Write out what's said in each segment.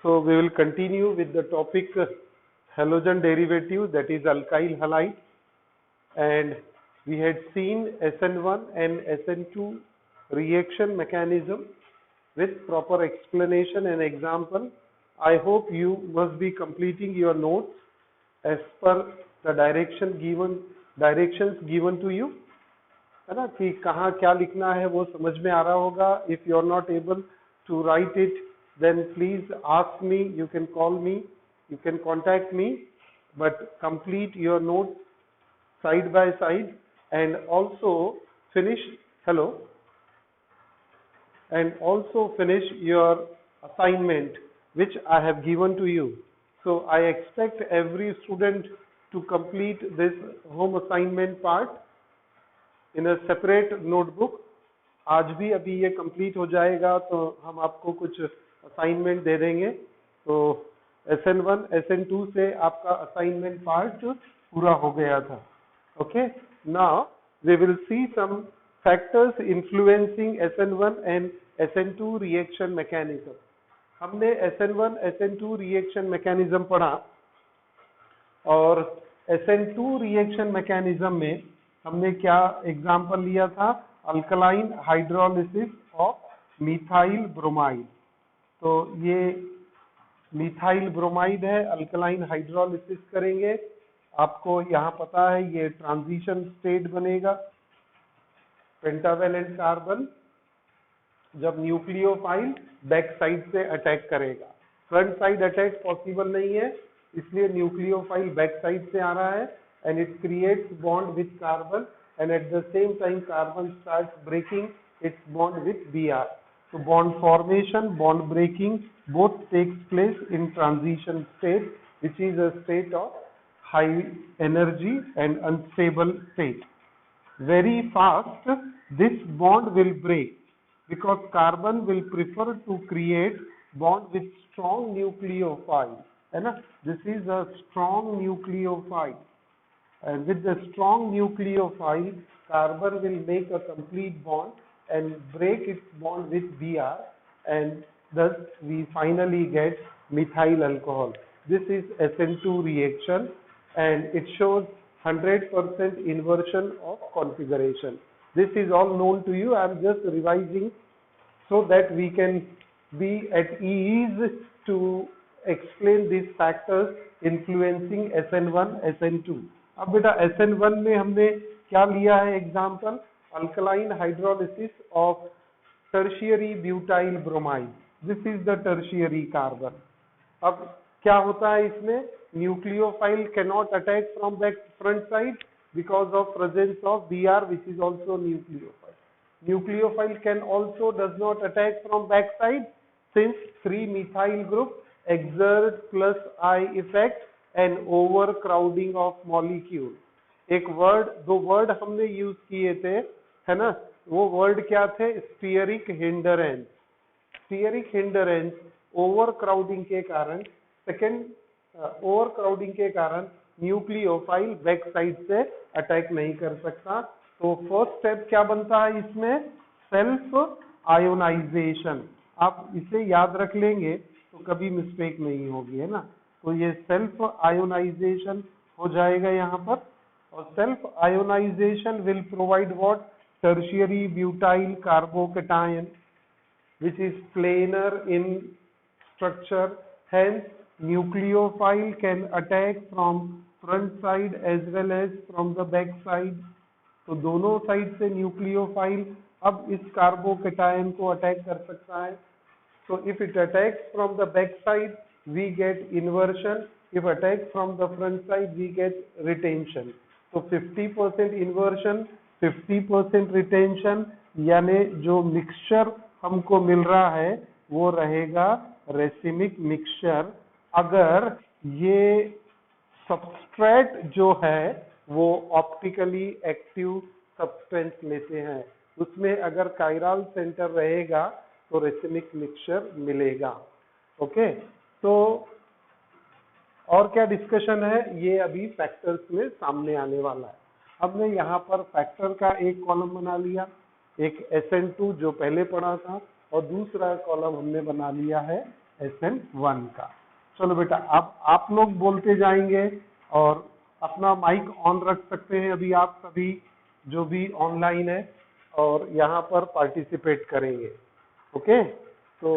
So we will continue with the topic halogen derivative, that is alkyl halide, and we had seen SN1 and SN2 reaction mechanism with proper explanation and example. I hope you must be completing your notes as per the directions given to you, है ना, कि कहाँ क्या लिखना है वो समझ में आ रहा होगा. If you are not able to write it, then please ask me, you can call me, you can contact me, but complete your notes side by side and also finish your assignment which I have given to you. So I expect every student to complete this home assignment part in a separate notebook. आज भी अभी ये complete हो जाएगा तो हम आपको कुछ assignment दे देंगे. तो SN1, SN2 से आपका assignment part पूरा हो गया था. Okay, now we will see some factors influencing SN1 and SN2 reaction mechanism. हमने SN1, SN2 reaction mechanism पढ़ा और SN2 reaction mechanism में हमने क्या एग्जाम्पल लिया था? Alkaline hydrolysis of methyl bromide. तो ये मिथाइल ब्रोमाइड है, अल्कलाइन हाइड्रोलिसिस करेंगे. आपको यहाँ पता है ये ट्रांजिशन स्टेट बनेगा. पेंटावेलेंट कार्बन जब न्यूक्लियोफाइल बैक साइड से अटैक करेगा, फ्रंट साइड अटैक पॉसिबल नहीं है, इसलिए न्यूक्लियोफाइल बैक साइड से आ रहा है and it creates bond with carbon, and at the same time carbon starts breaking its bond with Br. So bond formation, bond breaking both takes place in transition state, which is a state of high energy and unstable state. Very fast this bond will break because carbon will prefer to create bond with strong nucleophile, है ना? This is a strong nucleophile. And with the strong nucleophile, carbon will make a complete bond and break its bond with Br, and thus we finally get methyl alcohol. This is SN2 reaction and it shows 100% inversion of configuration. This is all known to you. I am just revising so that we can be at ease to explain these factors influencing SN1, SN2. अब बेटा SN1 में हमने क्या लिया है example? Alkaline hydrolysis of tertiary butyl bromide. This is the tertiary carbon. अब क्या होता है इसमें? Nucleophile can not attack from back front side because of presence of Br which is also nucleophile. Nucleophile can also does not attack from back side since 3 methyl group exert plus I effect and overcrowding of molecule. एक word, दो word हमने use किए थे, है ना? वो word क्या थे? Stearic hindrance. Stearic hindrance overcrowding के कारण, ओवरक्राउडिंग के कारण न्यूक्लियोफाइल बैक साइड से अटैक नहीं कर सकता. तो फर्स्ट स्टेप क्या बनता है इसमें? Self ionisation. आप इसे याद रख लेंगे तो कभी मिस्टेक नहीं होगी, है ना? तो ये सेल्फ आयोनाइजेशन हो जाएगा यहाँ पर, और self ionisation will provide what? Tertiary butyl carbocation which is planar in structure. Hence nucleophile can attack from front side as well as from the back side. तो दोनों साइड से न्यूक्लियोफाइल अब इस कार्बोकेटायन को अटैक कर सकता है. So if it attacks from the back side, we get inversion. If attack from the front side, we get retention. So 50% inversion, 50% retention, यानी जो मिक्सचर हमको मिल रहा है वो रहेगा रेसिमिक मिक्सचर. अगर ये सबस्ट्रेट जो है वो ऑप्टिकली एक्टिव सब्सटेंस लेते हैं, उसमें अगर कायरल सेंटर रहेगा तो रेसिमिक मिक्सचर मिलेगा. ओके, तो और क्या डिस्कशन है ये अभी फैक्टर्स में सामने आने वाला है. हमने यहाँ पर फैक्टर का एक कॉलम बना लिया, एक SN2 जो पहले पढ़ा था, और दूसरा कॉलम हमने बना लिया है SN1 का। चलो बेटा, अब आप लोग बोलते जाएंगे और अपना माइक ऑन रख सकते हैं अभी आप सभी जो भी ऑनलाइन है और यहाँ पर पार्टिसिपेट करेंगे। ओके, तो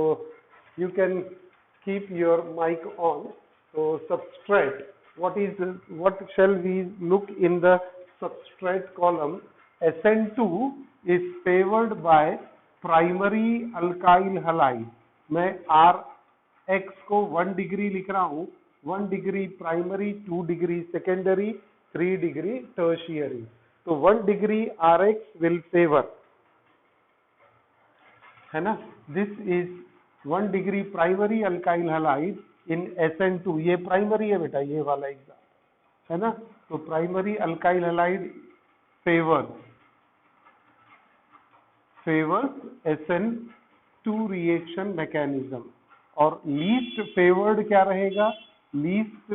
you can keep your mic on. तो substrate, what shall we look in the substrate column? SN2 is favored by primary alkyl halide। मैं Rx को 1 डिग्री लिख रहा हूं, 1 degree primary, 2 degree secondary, 3 degree tertiary. तो 1 degree Rx will favour, है ना, this is 1 degree primary alkyl halide in SN2। ये primary है बेटा, ये वाला एग्जाम, है ना। तो primary alkyl halide favours SN2 reaction mechanism. और लीस्ट फेवर्ड क्या रहेगा? लीस्ट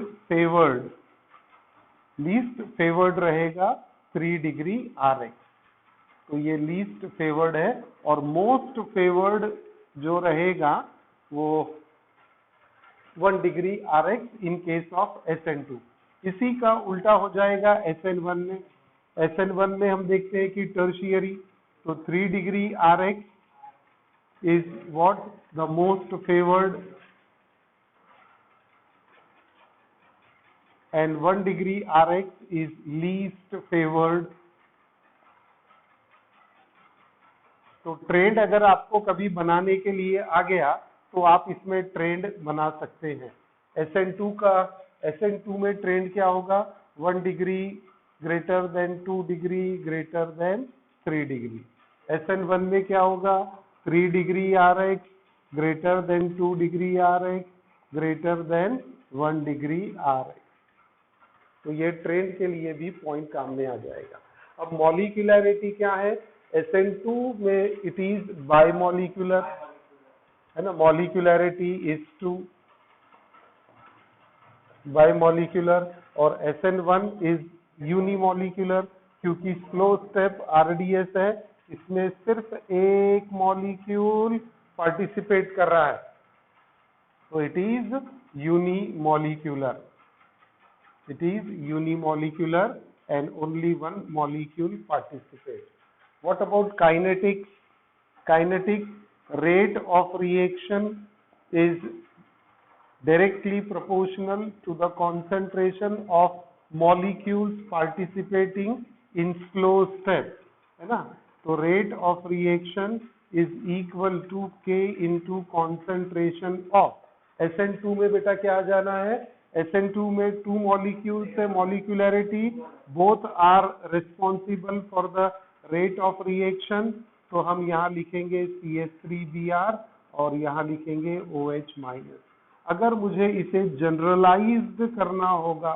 फेवर्ड रहेगा 3 डिग्री Rx। तो ये लीस्ट फेवर्ड है। और मोस्ट फेवर्ड जो रहेगा वो 1 degree Rx in case of SN2। इसी का उल्टा हो जाएगा SN1 में। SN1 में हम देखते हैं कि टर्शियरी, तो 3 degree Rx is what? The most favored, and 1 degree Rx is least favored। तो ट्रेंड अगर आपको कभी बनाने के लिए आ गया तो आप इसमें ट्रेंड बना सकते हैं। SN2 में ट्रेंड क्या होगा? 1 degree greater than 2 degree greater than 3 degree. SN1 में क्या होगा? 3 degree Rx greater than 2 degree Rx greater than 1 degree Rx। तो ये ट्रेंड के लिए भी पॉइंट काम में आ जाएगा। अब मॉलिक्यूलरिटी क्या है? SN2 में इट इज बायमॉलिक्यूलर, है ना, मॉलिक्यूलरिटी इज 2 बायमॉलिक्यूलर। और SN1 इज यूनिमॉलिक्यूलर, क्योंकि स्लो स्टेप RDS है, इसमें सिर्फ एक मॉलिक्यूल पार्टिसिपेट कर रहा है, तो it is unimolecular. It is unimolecular and only one molecule participates. What about kinetics? Kinetics rate of reaction is directly proportional to the concentration of molecules participating in slow step, है ना। तो rate of reaction is equal to K into concentration of। SN2 में बेटा क्या आ जाना है? SN2 में 2 molecules है, molecularity both are responsible for the rate of reaction। तो हम यहाँ लिखेंगे CH3Br और यहाँ लिखेंगे OH-। अगर मुझे इसे जनरलाइज्ड करना होगा,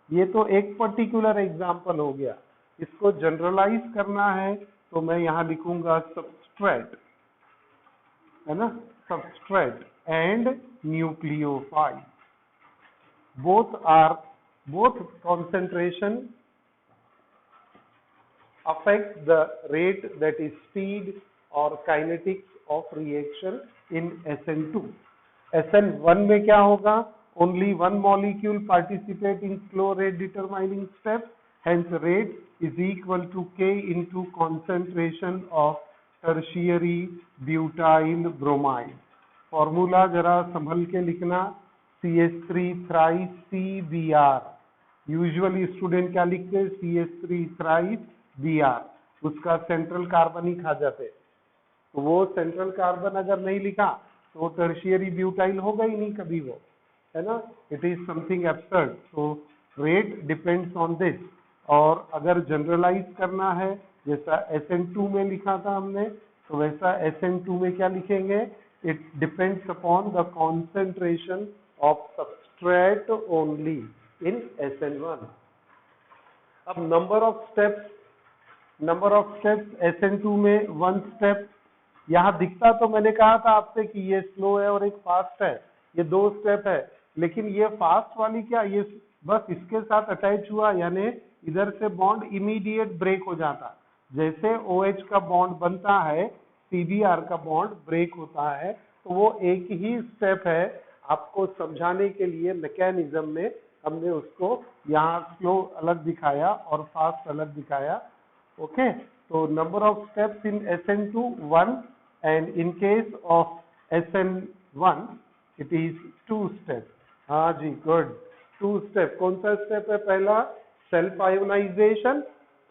ये तो एक पर्टिकुलर एग्जाम्पल हो गया, इसको जनरलाइज करना है तो मैं यहाँ लिखूंगा सबस्ट्रेट, है ना, substrate and nucleophile. both concentration affect the rate, that is speed or kinetics of reaction in SN2। SN1 में क्या होगा? Only one molecule participate in slow rate determining step, hence rate is equal to K into concentration of tertiary butyl bromide। Formula जरा संभल के लिखना, CH3 thrice CBr। Usually student क्या लिखते हैं? CH3 thrice Br, उसका सेंट्रल कार्बन ही खा जाते, तो वो सेंट्रल कार्बन अगर नहीं लिखा तो टर्शियरी ब्यूटाइल होगा ही नहीं कभी वो, है ना। It is something absurd. तो रेट डिपेंड्स ऑन दिस। और अगर जनरलाइज करना है, जैसा SN2 में लिखा था हमने, तो वैसा SN2 में क्या लिखेंगे? It depends upon the concentration of substrate only in SN1। अब number of steps SN2 में 1 स्टेप। यहाँ दिखता तो मैंने कहा था आपसे कि ये स्लो है और एक फास्ट है, ये 2 स्टेप है, लेकिन ये फास्ट वाली क्या, ये बस इसके साथ अटैच हुआ, यानी इधर से बॉन्ड इमीडिएट ब्रेक हो जाता। जैसे OH का बॉन्ड बनता है, CBr का बॉन्ड ब्रेक होता है, तो वो एक ही स्टेप है, आपको समझाने के लिए मैकेनिज्म में हमने उसको यहाँ स्लो अलग दिखाया और फास्ट अलग दिखाया। ओके, तो number of steps in SN2 1 and in case of SN1 it is 2 step. हाँ जी, गुड, 2 स्टेप। कौन सा स्टेप है? पहला self ionisation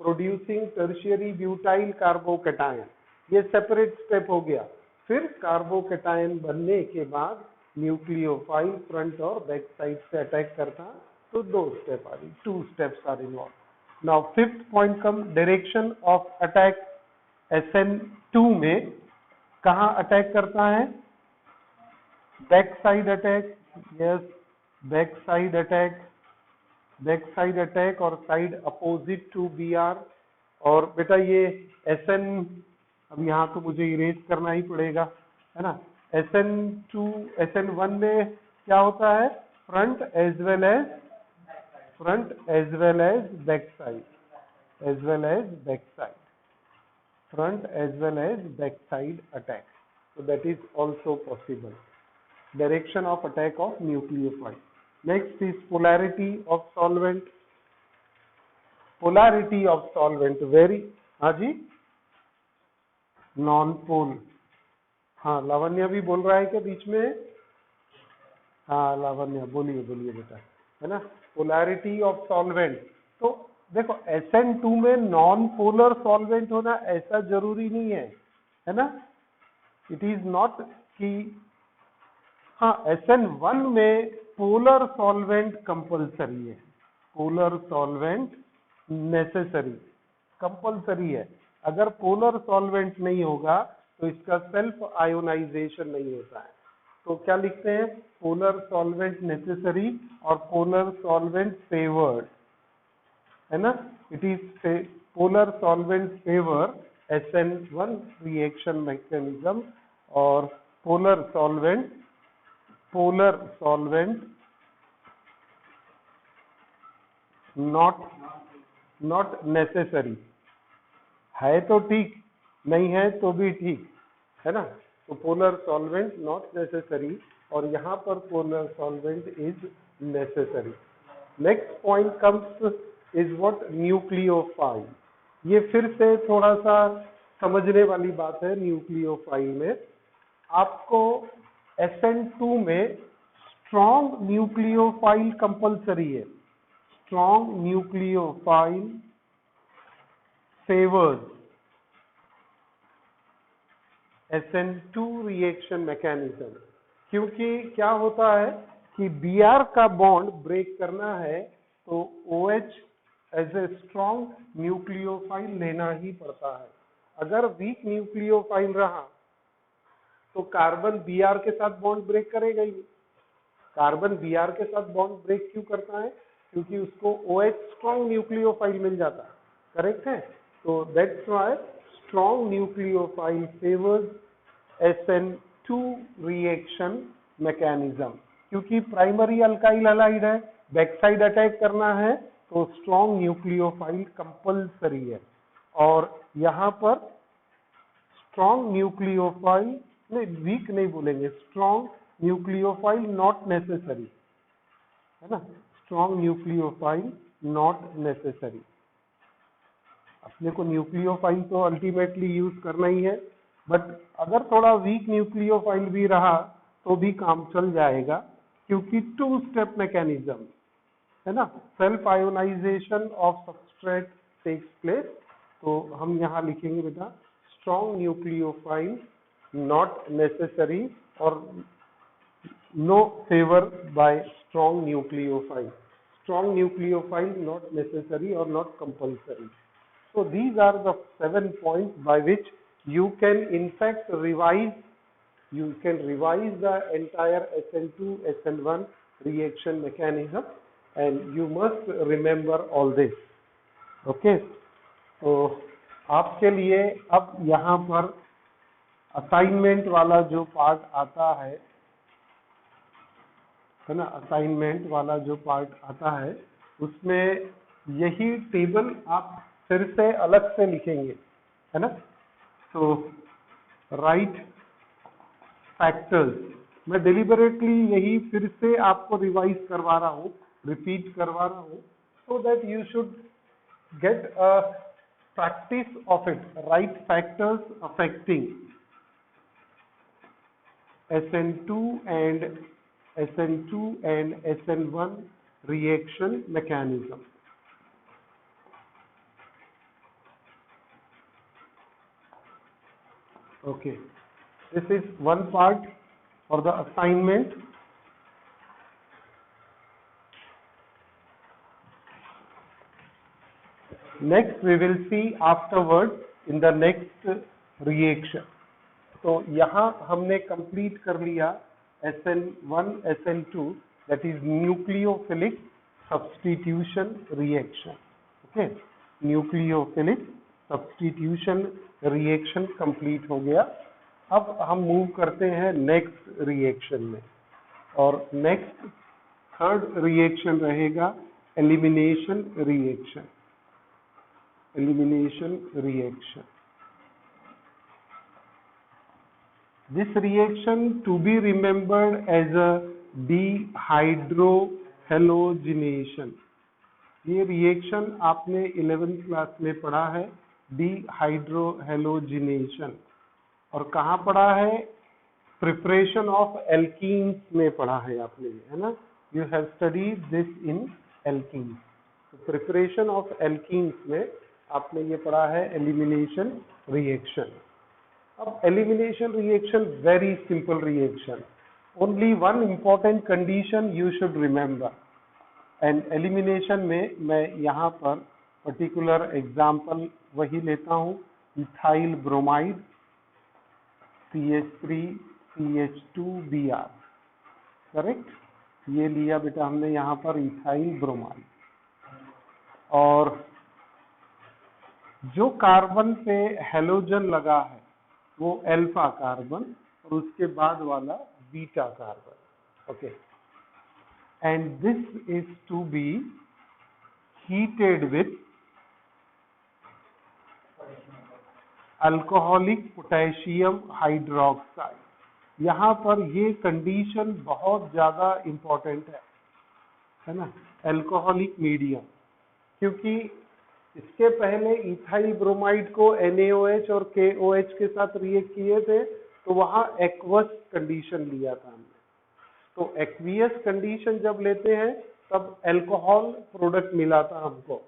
producing tertiary butyl carbocation, ये सेपरेट स्टेप हो गया। फिर कार्बोकैटायन बनने के बाद न्यूक्लियोफाइल फ्रंट और बैक साइड से अटैक करता, तो 2 स्टेप आ गई, 2 steps are involve. Now fifth point come, direction of attack. SN2 में कहाँ अटैक करता है? Back side attack, yes, back side attack, back side attack और साइड अपोजिट टू BR। और बेटा ये SN, अब यहाँ तो मुझे इरेज करना ही पड़ेगा, है ना। SN1 में क्या होता है? Front as well as back side, as well as back side, front as well as back side attack. So that is also possible. Direction of attack of nucleophile. Next is polarity of solvent. Polarity of solvent very, हाँ जी, non-pol। हाँ, लावण्य भी बोल रहा है क्या बीच में? हाँ लावण्य, बोलिए बोलिए बेटा, है ना। पोलैरिटी ऑफ सॉल्वेंट, तो देखो SN2 में नॉन पोलर सॉल्वेंट होना ऐसा जरूरी नहीं है ना। इट इज नॉट कि, हाँ SN1 में पोलर सॉल्वेंट कंपलसरी है, पोलर सॉल्वेंट नेसेसरी, कंपलसरी है। अगर पोलर सॉल्वेंट नहीं होगा तो इसका सेल्फ आयोनाइजेशन नहीं होता है। तो क्या लिखते हैं? पोलर सॉल्वेंट नेसेसरी और पोलर सॉल्वेंट फेवर्ड, है ना। It is polar solvent favour SN1 reaction mechanism, और पोलर सॉल्वेंट नॉट नेसेसरी है, तो ठीक, नहीं है तो भी ठीक, है ना। तो पोलर सॉल्वेंट नॉट नेसेसरी, और यहाँ पर polar solvent is necessary. Next point comes is what? Nucleophile. ये फिर से थोड़ा सा समझने वाली बात है। न्यूक्लियोफाइल में आपको SN2 में स्ट्रॉन्ग न्यूक्लियोफाइल कंपलसरी है, strong nucleophile favours SN2 reaction mechanism. क्योंकि क्या होता है कि Br का बॉन्ड ब्रेक करना है तो OH as a strong nucleophile लेना ही पड़ता है। अगर वीक न्यूक्लियोफाइल रहा तो कार्बन Br के साथ बॉन्ड ब्रेक करेगा ही। कार्बन Br के साथ बॉन्ड ब्रेक क्यों करता है? क्योंकि उसको OH स्ट्रॉन्ग न्यूक्लियोफाइल मिल जाता है, करेक्ट है। तो that's why strong nucleophile favours SN2 reaction mechanism. क्योंकि प्राइमरी अल्काइल हैलाइड है, बैक साइड अटैक करना है तो स्ट्रॉन्ग न्यूक्लियोफाइल कंपलसरी है। और यहाँ पर स्ट्रॉन्ग न्यूक्लियोफाइल नहीं, वीक नहीं बोलेंगे, स्ट्रॉन्ग न्यूक्लियोफाइल नॉट नेसेसरी, है ना। Strong nucleophile not necessary. अपने को न्यूक्लियोफाइल तो अल्टीमेटली यूज करना ही है, बट अगर थोड़ा वीक न्यूक्लियोफाइल भी रहा तो भी काम चल जाएगा, क्योंकि 2 स्टेप मैकेनिज्म है ना। Self ionization of substrate takes place. तो हम यहाँ लिखेंगे बेटा स्ट्रॉन्ग न्यूक्लियोफाइल नॉट नेसेसरी और no favour by strong nucleophile, strong nucleophile not necessary और not compulsory. So these are the 7 points by which you can in fact revise the entire SN2 SN1 reaction mechanism, and you must remember all this. Okay, तो आपके लिए अब यहाँ पर assignment वाला जो part आता है ना, असाइनमेंट वाला जो पार्ट आता है उसमें यही टेबल आप फिर से अलग से लिखेंगे, है ना। तो राइट फैक्टर्स, मैं डिलिबरेटली यही फिर से आपको रिवाइज करवा रहा हूँ, रिपीट करवा रहा हूँ, so that you should get a practice of it. Write factors affecting SN2 and SN1 reaction mechanism. Okay, this is one part for the assignment. Next we will see afterwards in the next reaction. तो यहाँ हमने complete कर लिया SN1 SN2, that is nucleophilic substitution reaction. Okay, nucleophilic substitution reaction complete हो गया. अब हम move करते हैं नेक्स्ट रिएक्शन में, और नेक्स्ट थर्ड रिएक्शन रहेगा elimination reaction. Elimination reaction. This reaction to be remembered as a dehydrohalogenation. ये रिएक्शन आपने 11th क्लास में पढ़ा है, dehydrohalogenation, और कहाँ पढ़ा है? प्रिपरेशन ऑफ एल्कीन्स में पढ़ा है आपने, है ना? You have studied this in alkenes. Preparation of alkenes में आपने ये पढ़ा है एलिमिनेशन रिएक्शन. अब elimination reaction very simple reaction, only one important condition you should remember. And elimination में मैं यहाँ पर पर्टिकुलर एग्जाम्पल वही लेता हूँ, इथाइल ब्रोमाइड CH3CH2Br. करेक्ट, ये लिया बेटा हमने यहाँ पर इथाइल ब्रोमाइड, और जो कार्बन पे हेलोजन लगा है वो अल्फा कार्बन, और उसके बाद वाला beta carbon. Okay, and this is to be heated with alcoholic potassium hydroxide. यहाँ पर ये कंडीशन बहुत ज्यादा इंपॉर्टेंट है ना, अल्कोहलिक मीडियम, क्योंकि इसके पहले इथाइल ब्रोमाइड को NaOH और KOH के साथ रिएक्ट किए थे, तो वहां एक्वस कंडीशन लिया था हमने. तो एक्वियस कंडीशन जब लेते हैं तब अल्कोहल प्रोडक्ट मिला था हमको.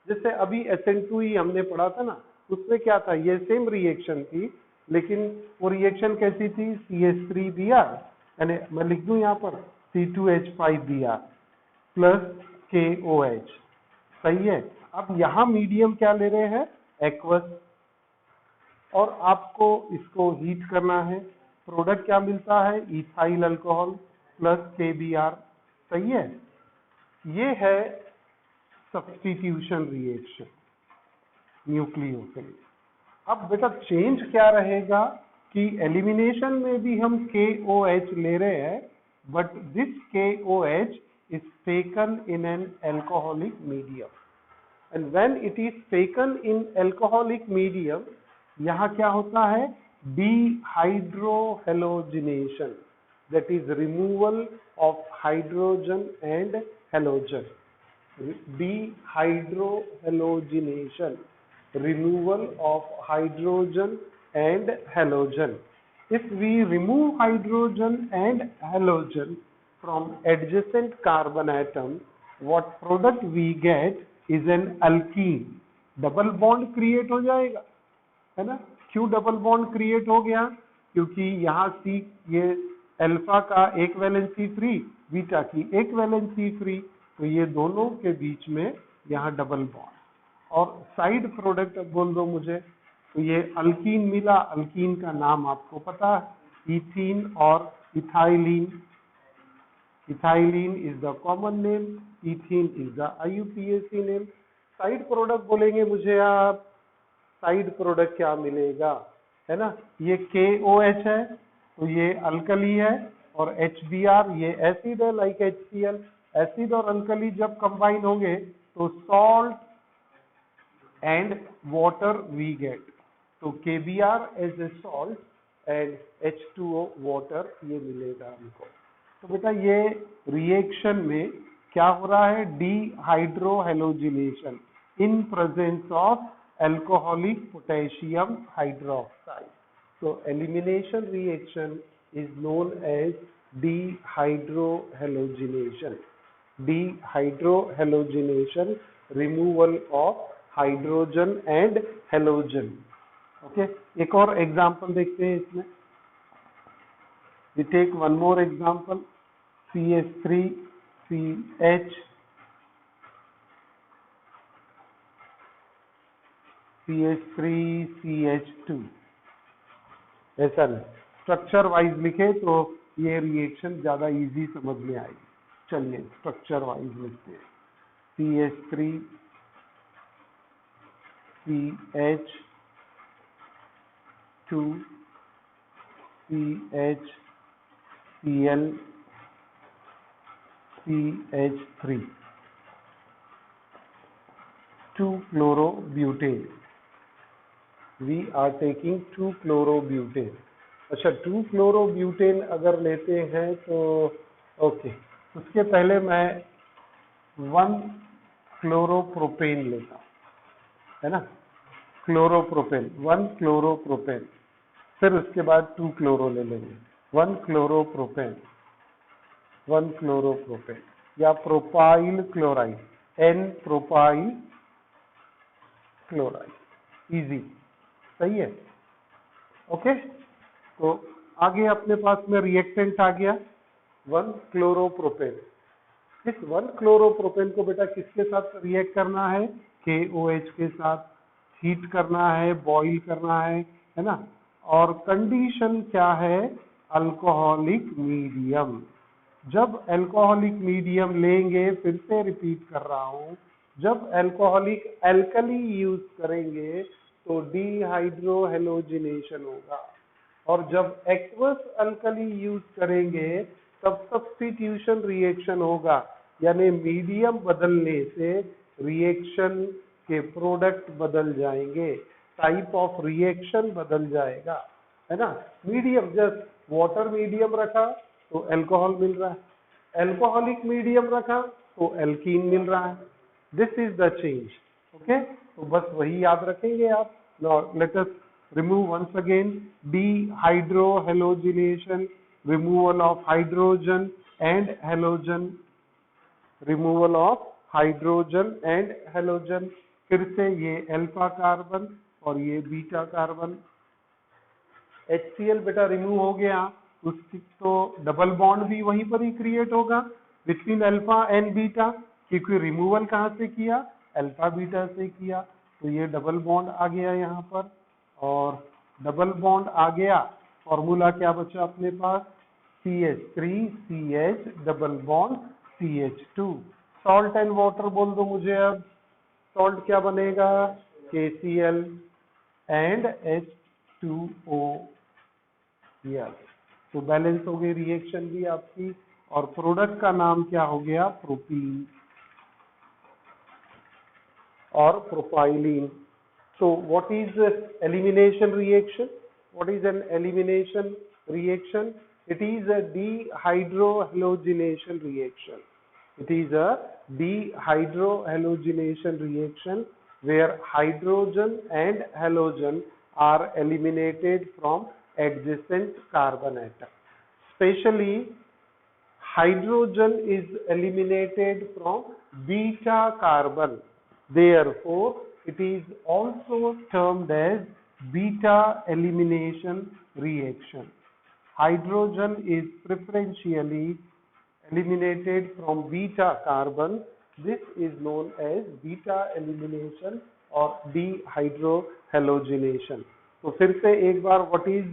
जैसे अभी SN2 ही हमने पढ़ा था ना, उसमें क्या था, ये सेम रिएक्शन थी, लेकिन वो रिएक्शन कैसी थी? CH3Br, यानी मैं लिख दूं यहाँ पर C2H5Br प्लस KOH. सही है. अब यहाँ मीडियम क्या ले रहे हैं? एक्वस, और आपको इसको हीट करना है. प्रोडक्ट क्या मिलता है? Ethyl alcohol plus KBr. सही है. ये है सब्स्टिट्यूशन रिएक्शन न्यूक्लियोफिलिक. अब बेटा चेंज क्या रहेगा कि एलिमिनेशन में भी हम KOH ले रहे हैं, but this KOH is taken in an alcoholic medium. And when it is taken in alcoholic medium, यहाँ क्या होता है? Dehydrohalogenation, that is removal of hydrogen and halogen. Dehydrohalogenation, removal of hydrogen and halogen. If we remove hydrogen and halogen from adjacent carbon atom, what product we get is an alkene. Double bond create हो जाएगा, है ना? क्यों double bond create हो गया? क्योंकि यहाँ C, ये अल्फा का एक वैलेंसी फ्री, बीटा की एक वैलेंसी फ्री, तो ये दोनों के बीच में यहाँ डबल बॉन्ड. और साइड प्रोडक्ट अब बोल दो मुझे, तो ये अल्कीन मिला. अल्कीन का नाम आपको पता है, इथीन और ethylene. Ethylene is the common name, ethene is the IUPAC name. Side product बोलेंगे मुझे आप, साइड प्रोडक्ट क्या मिलेगा, है ना? ये KOH है, तो ये अल्कली है, और HBr ये एसिड है, लाइक HCl. एसिड और अल्कली जब कंबाइन होंगे तो salt and water we get. तो KBr as a salt and H2O water, ये मिलेगा हमको। तो बेटा ये रिएक्शन में क्या हो रहा है, dehydrohalogenation in presence of alcoholic potassium hydroxide. So elimination reaction is known as dehydrohalogenation. Dehydrohalogenation, removal of hydrogen and halogen. Okay, एक और एग्जांपल देखते हैं इसमें। We take one more example, CH3CH, CH3CH2, ऐसा नहीं, स्ट्रक्चर वाइज लिखे तो ये रिएक्शन ज्यादा इजी समझ में आएगी। चलिए स्ट्रक्चर वाइज लिखते हैं, CH3CH2 CHCl CH3 2-chlorobutane. We are taking 2-chlorobutane. अच्छा 2-chlorobutane अगर लेते हैं तो ओके, उसके पहले मैं 1-chloropropane लेता हूँ, है ना, क्लोरोप्रोपेन, 1-chloropropane, फिर उसके बाद 2-chloro ले लेंगे, 1-chloropropane, 1-chloropropane या प्रोपाइल क्लोराइड, N-प्रोपाइल क्लोराइड, इजी, सही है। ओके, तो आगे अपने पास में रिएक्टेंट आ गया 1-chloropropane। इस 1-chloropropane को बेटा किसके साथ रिएक्ट करना है, KOH के साथ, हीट करना है, बॉईल करना है ना, और कंडीशन क्या है, अल्कोहलिक मीडियम। जब अल्कोहलिक मीडियम लेंगे, फिर से रिपीट कर रहा हूं, जब अल्कोहलिक एल्कली यूज करेंगे तो डिहाइड्रोहेलोजिनेशन होगा, और जब एक्वस अल्कली यूज करेंगे तब सब्स्टिट्यूशन रिएक्शन होगा, यानी मीडियम बदलने से रिएक्शन के प्रोडक्ट बदल जाएंगे, टाइप ऑफ रिएक्शन बदल जाएगा, है ना। मीडियम, जस्ट वाटर मीडियम रखा तो अल्कोहल मिल रहा है, अल्कोहलिक मीडियम रखा तो एल्कीन मिल रहा है, this is the change. Okay, तो बस वही याद रखेंगे आप। Now let us remove once again, dehydrohalogenation, removal of hydrogen and halogen, removal of hydrogen and halogen, फिर से ये अल्फा कार्बन और ये बीटा कार्बन, HCl बेटा रिमूव हो गया, उसकी तो डबल बॉन्ड भी वहीं पर ही क्रिएट होगा बिटवीन अल्फा एंड बीटा, क्योंकि रिमूवल कहाँ से किया, अल्फा बीटा से किया, तो ये डबल बॉन्ड आ गया यहाँ पर, और डबल बॉन्ड आ गया, फॉर्मूला क्या बचा अपने पास, CH3CH double bond CH2। Salt and water बोल दो मुझे अब, सॉल्ट क्या बनेगा, KCl एंड H2O, यस, तो बैलेंस हो गई रिएक्शन भी आपकी, और प्रोडक्ट का नाम क्या हो गया, प्रोपीन और propylene. So what is elimination reaction? What is an elimination reaction? It is a dehydrohalogenation reaction. It is a dehydrohalogenation reaction where hydrogen and halogen are eliminated from adjacent carbon atom. Especially hydrogen is eliminated from beta carbon. Therefore, it is also termed as beta elimination reaction. Hydrogen is preferentially eliminated from beta carbon. This is known as beta elimination or dehydrohalogenation. तो फिर से एक बार, what is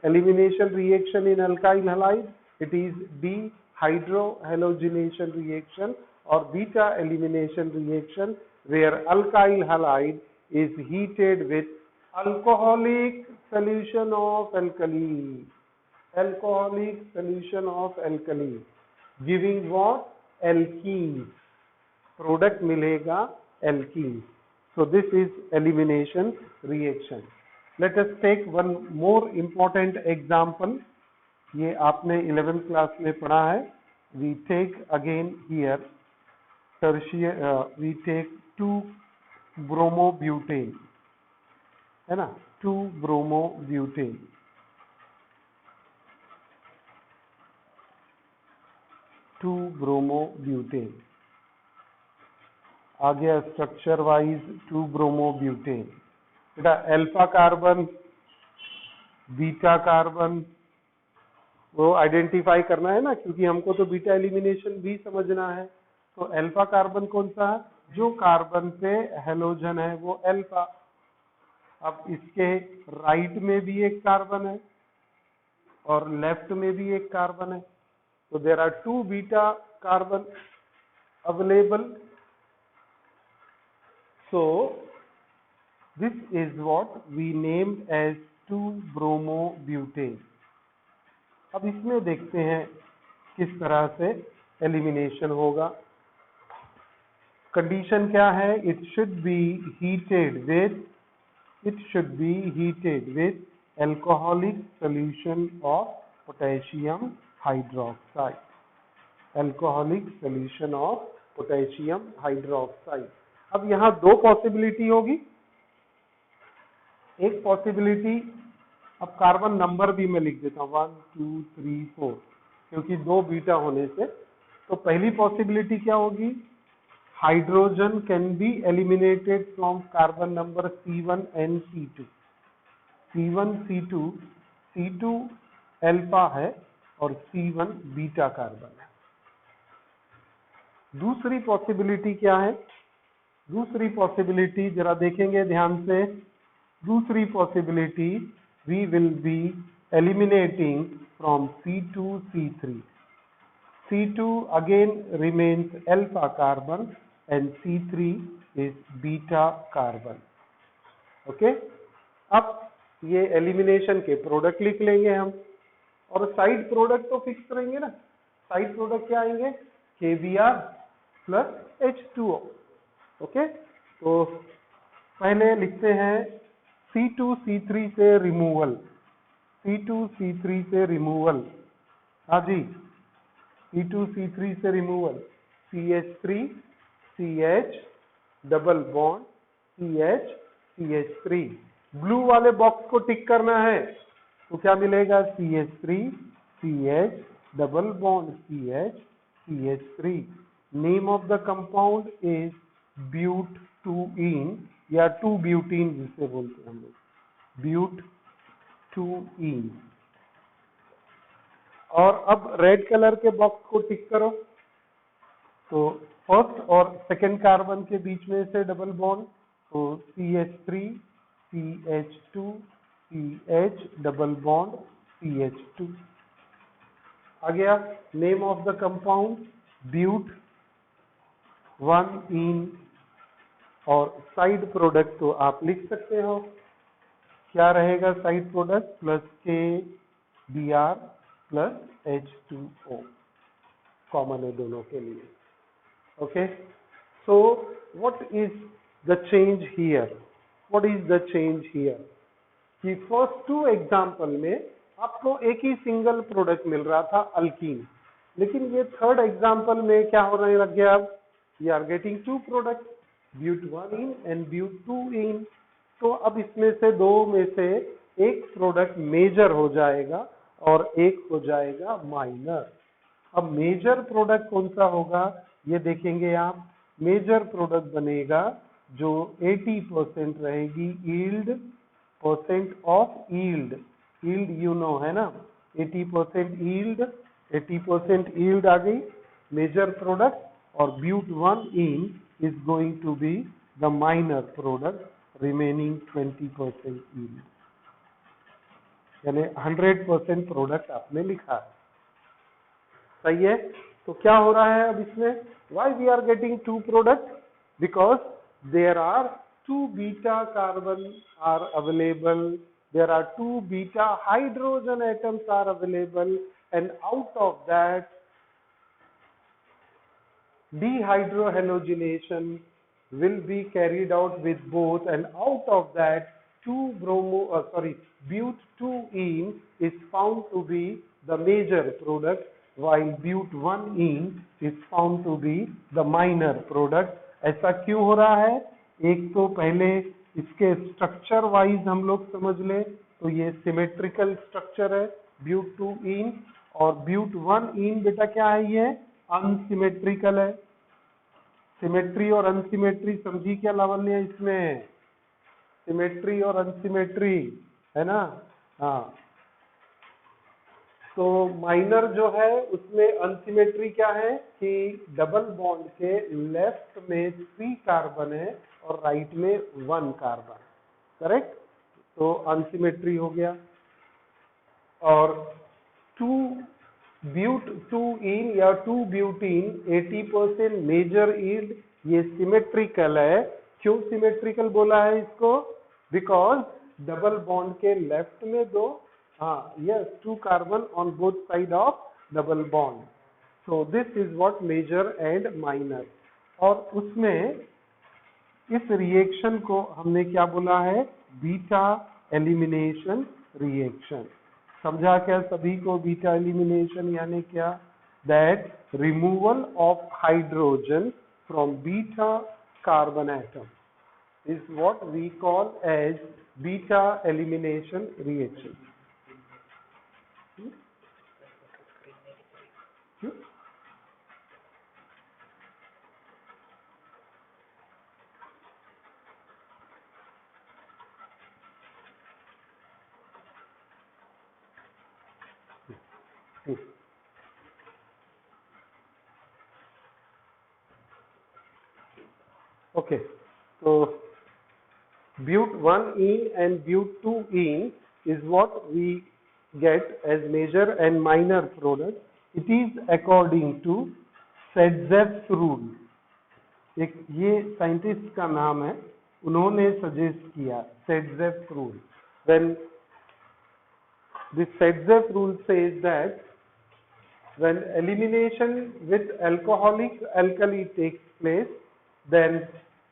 elimination reaction in alkyl halide? It is dehydrohalogenation reaction or beta elimination reaction, where alkyl halide is heated with alcoholic solution of alkali, alcoholic solution of alkali, giving what, alkenes, product मिलेगा alkenes. So this is elimination reaction. Let us take one more important example. ये आपने 11th class में पढ़ा है. We take again here tertiary, we take 2-bromobutane, है ना, 2-bromobutane. आ गया structure wise 2-bromobutane. बेटा अल्फा कार्बन, बीटा कार्बन वो आइडेंटिफाई करना है ना, क्योंकि हमको तो बीटा एलिमिनेशन भी समझना है. तो अल्फा कार्बन कौन सा है? जो कार्बन पे हेलोजन है वो अल्फा. अब इसके राइट में भी एक कार्बन है और लेफ्ट में भी एक कार्बन है. तो there are 2 beta carbon available. So this is what we named as 2-bromobutane. अब इसमें देखते हैं किस तरह से एलिमिनेशन होगा. कंडीशन क्या है? It should be heated with alcoholic solution of potassium hydroxide. अब यहाँ 2 पॉसिबिलिटी होगी. एक पॉसिबिलिटी, अब कार्बन नंबर भी मैं लिख देता हूँ 1 2 3 4, क्योंकि 2 बीटा होने से. तो पहली पॉसिबिलिटी क्या होगी? Hydrogen can be eliminated from carbon number C1 and C2. C1 C2 alpha है और C1 बीटा कार्बन है. दूसरी पॉसिबिलिटी क्या है? दूसरी पॉसिबिलिटी जरा देखेंगे ध्यान से. दूसरी possibility, we will be eliminating from C2 C3. C2 again remains alpha carbon and C3 is beta carbon. Okay? अब ये एलिमिनेशन के प्रोडक्ट लिख लेंगे हम, और साइड प्रोडक्ट तो फिक्स करेंगे ना. साइड प्रोडक्ट क्या आएंगे? KBr plus H2O. ओके, तो पहले लिखते हैं C2 C3 से रिमूवल. C2 C3 से रिमूवल. हाँ जी, C2 C3 से removal. CH3 CH double bond CH CH3. Blue वाले बॉक्स को टिक करना है. तो क्या मिलेगा? CH3 CH double bond CH CH3. Name of the compound is but two ene या 2-ब्यूटीन जिसे बोलते हैं हम लोग, ब्यूट-2-ईन. और अब रेड कलर के बॉक्स को टिक करो. तो फर्स्ट और सेकंड कार्बन के बीच में से डबल बॉन्ड, तो CH3 CH2 CH double bond CH2 आ गया. Name of the compound but one ene. और साइड प्रोडक्ट तो आप लिख सकते हो. क्या रहेगा side product? Plus KBr plus H2O. Common है दोनों के लिए. Okay, so what is the change here? कि फर्स्ट 2 एग्जाम्पल में आपको एक ही सिंगल प्रोडक्ट मिल रहा था, अल्कीन. लेकिन ये थर्ड एग्जाम्पल में क्या होने लग गया? अब we are getting 2 product, but one ene and but two ene. तो अब इसमें से 2 में से एक प्रोडक्ट मेजर हो जाएगा और एक हो जाएगा माइनर. अब मेजर प्रोडक्ट कौन सा होगा ये देखेंगे आप. मेजर प्रोडक्ट बनेगा जो 80% रहेगी yield, percent of yield. Yield you know है ना, 80% यील्ड, 80% यील्ड आ गई मेजर प्रोडक्ट. और ब्यूट-1-ईन is going to be the minor product, remaining 20% yield. यानी 100% प्रोडक्ट आपने लिखा है. सही है. तो क्या हो रहा है अब इसमें? Why we are getting 2 product? Because there are 2 beta carbon are available, there are 2 beta hydrogen atoms are available, and out of that dehydrohalogenation will be carried out with both, and out of that but 2-bromo, is found to be the major product, while but1-ene is found to be the minor product. ऐसा क्यों हो रहा है? एक तो पहले इसके structure wise हम लोग समझ ले, तो ये सिमेट्रिकल स्ट्रक्चर है but2-ene, और but1-ene बेटा क्या है? ये अनसिमेट्रिकल है। सिमेट्री और अनसिमेट्री समझी क्या लावण्य इसमें? सिमेट्री और अनसिमेट्री है ना? हाँ, तो माइनर जो है उसमें अनसिमेट्री क्या है कि डबल बॉन्ड के लेफ्ट में 3 कार्बन है और राइट में 1 कार्बन, करेक्ट? तो अनसिमेट्री हो गया। और 2-but2-ene या 2-butene 80% मेजर यील्ड, ये सिमेट्रिकल है। क्यों सिमेट्रिकल बोला है इसको? बिकॉज डबल बॉन्ड के लेफ्ट में 2, yes, 2 carbon on both side of double bond. So this is what major and minor. और उसमें इस रिएक्शन को हमने क्या बोला है? Beta elimination reaction. समझा क्या सभी को बीटा एलिमिनेशन यानी क्या? That removal of hydrogen from beta carbon atom is what we call as beta elimination reaction. Okay, so but1-ene and but2-ene is what we get as major and minor product. It is according to Sedzef's rule. एक ये scientist का नाम है, उन्होंने suggest किया Sedzef's rule. When this Sedzef's rule says that when elimination with alcoholic alkali takes place, then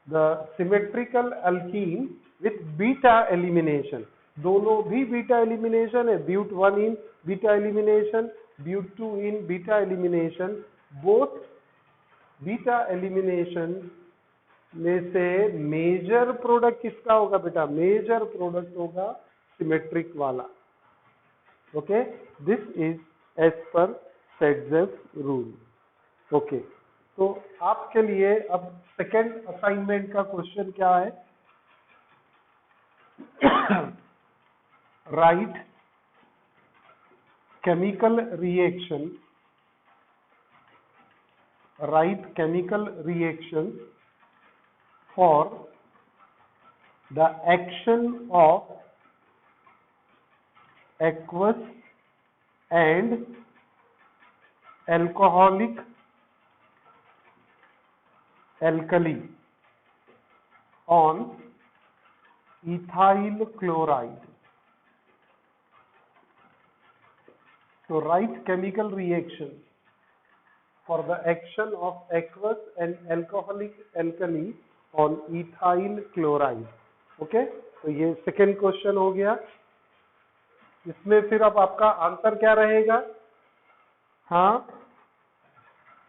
the symmetrical alkene with beta elimination, दोनों भी beta elimination है, but1-ene beta elimination, but2-ene beta elimination, both beta elimination में से major product किसका होगा बेटा? Major product होगा symmetric वाला। Okay, this is as per Sedzef's rule. Okay, तो आपके लिए अब सेकेंड असाइनमेंट का क्वेश्चन क्या है? Right chemical reaction for the action of aqueous and alcoholic alkali on ethyl chloride. So write chemical reaction for the action of aqueous and alcoholic alkali on ethyl chloride. Okay, तो ये second question हो गया। इसमें फिर अब आपका answer क्या रहेगा? हाँ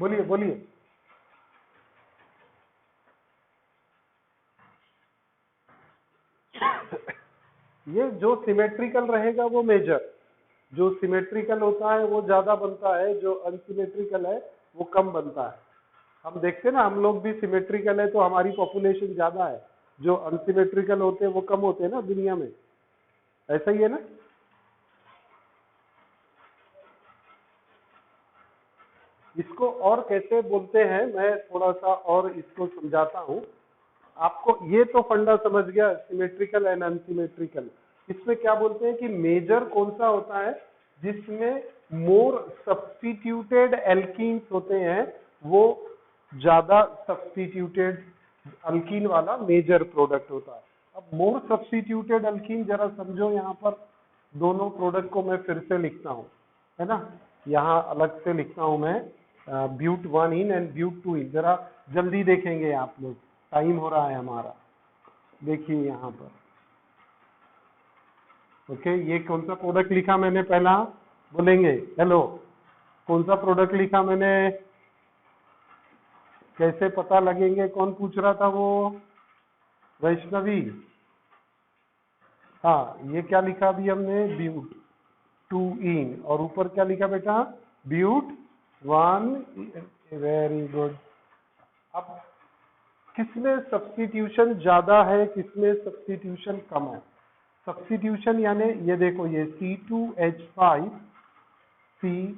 बोलिए बोलिए। ये जो सिमेट्रिकल रहेगा वो मेजर, जो सिमेट्रिकल होता है वो ज्यादा बनता है, जो अनसिमेट्रिकल है वो कम बनता है। हम देखते हैं ना, हम लोग भी सिमेट्रिकल है तो हमारी पॉपुलेशन ज्यादा है, जो अनसिमेट्रिकल होते हैं वो कम होते हैं ना दुनिया में, ऐसा ही है ना? इसको और कैसे बोलते हैं, मैं थोड़ा सा और इसको समझाता हूं आपको। ये तो फंडा समझ गया, सिमेट्रिकल एंड अनसिमेट्रिकल। इसमें क्या बोलते हैं कि मेजर कौन सा होता है? जिसमें मोर सब्स्टिट्यूटेड एल्कीन्स होते हैं, वो ज्यादा सब्स्टिट्यूटेड अल्कीन वाला मेजर प्रोडक्ट होता है। अब मोर सब्स्टिट्यूटेड अल्कीन जरा समझो, यहाँ पर दोनों प्रोडक्ट को मैं फिर से लिखता हूँ, है ना? यहाँ अलग से लिखता हूँ मैं but1-ene एंड but2-ene। जरा जल्दी देखेंगे आप लोग, टाइम हो रहा है हमारा। देखिए यहाँ पर ओके, ये कौन सा प्रोडक्ट लिखा मैंने पहला, बोलेंगे हेलो, कौन सा प्रोडक्ट लिखा मैंने, कैसे पता लगेंगे, कौन पूछ रहा था वो, वैष्णवी। हाँ, ये क्या लिखा अभी हमने, ब्यूट 2 इन, और ऊपर क्या लिखा बेटा, ब्यूट 1, वेरी गुड। अब किसमें सब्स्टिट्यूशन ज्यादा है, किसमें सब्स्टिट्यूशन कम है। सब्स्टिट्यूशन यानी ये देखो, ये C2H5 C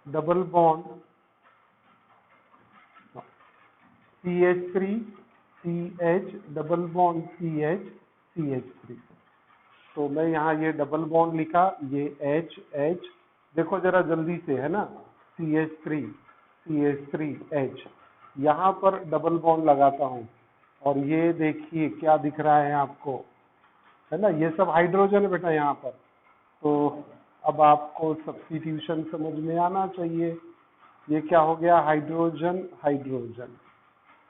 double bond CH3 CH double bond CH CH3। तो मैं यहाँ ये डबल बॉन्ड लिखा, ये H H, देखो जरा जल्दी से, है ना, CH3 CH3 H, यहाँ पर डबल बॉन्ड लगाता हूँ, और ये देखिए क्या दिख रहा है आपको, है ना, ये सब हाइड्रोजन है बेटा यहाँ पर। तो अब आपको सब्स्टिट्यूशन समझ में आना चाहिए। ये क्या हो गया, हाइड्रोजन हाइड्रोजन,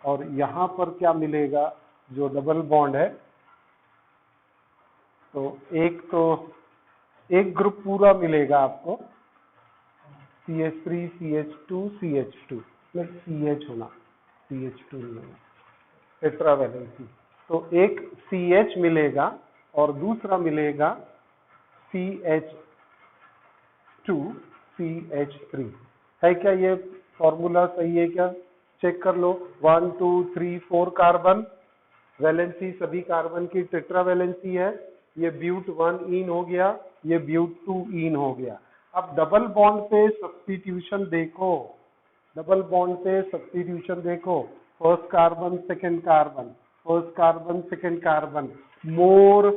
और यहाँ पर क्या मिलेगा, जो डबल बॉन्ड है, तो एक ग्रुप पूरा मिलेगा आपको, CH3 CH2 CH2, CH होना, CH2 नहीं होना, टेट्रावैलेंसी। तो एक CH मिलेगा और दूसरा मिलेगा CH2 CH3। है क्या ये फॉर्मूला सही है क्या, चेक कर लो। 1 2 3 4 कार्बन, वैलेंसी सभी कार्बन की टेट्रावैलेंसी है। ये ब्यूट 1 इन हो गया, ये ब्यूट 2 इन हो गया। अब डबल बॉन्ड पे सब्स्टिट्यूशन देखो, डबल बॉन्ड पे सब्स्टिट्यूशन देखो, first carbon second carbon, first carbon second carbon, more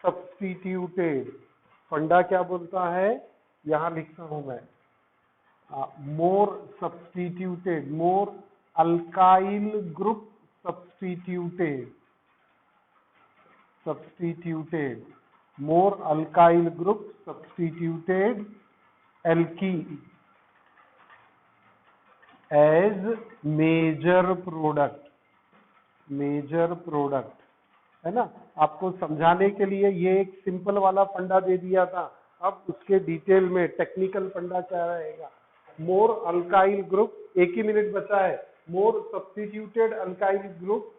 substituted. Funda क्या बोलता है, यहां लिखता हूं मैं, more substituted, more alkyl group substituted, substituted, more alkyl group substituted alkene as major product, major product, है ना। आपको समझाने के लिए ये एक सिंपल वाला फंडा दे दिया था, अब उसके डिटेल में टेक्निकल फंडा क्या रहेगा। मोर अल्काइल ग्रुप, एक ही मिनट बचा है, more substituted alkyl group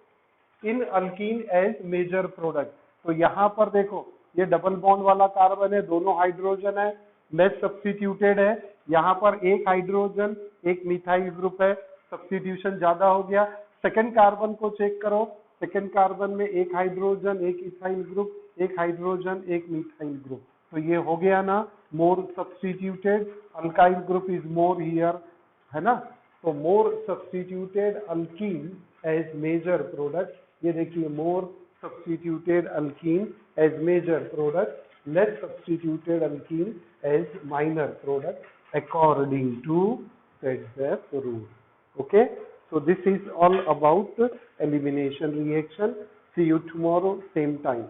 in alkene as major product. तो यहाँ पर देखो, ये डबल बॉन्ड वाला कार्बन है, दोनों हाइड्रोजन है, लेस सब्स्टिट्यूटेड है। यहाँ पर एक हाइड्रोजन एक मिथाइल ग्रुप है, सब्स्टिट्यूशन ज्यादा हो गया। सेकंड कार्बन को चेक करो, सेकंड कार्बन में एक हाइड्रोजन एक इथाइल ग्रुप, एक हाइड्रोजन एक मिथाइल ग्रुप। तो ये हो गया ना, more substituted alkyl group is more here, है ना। तो more substituted alkene as major product, ये देखिए, more substituted alkene as major product, less substituted alkene as minor product according to Saytzeff rule. Okay, so this is all about elimination reaction. See you tomorrow, same time.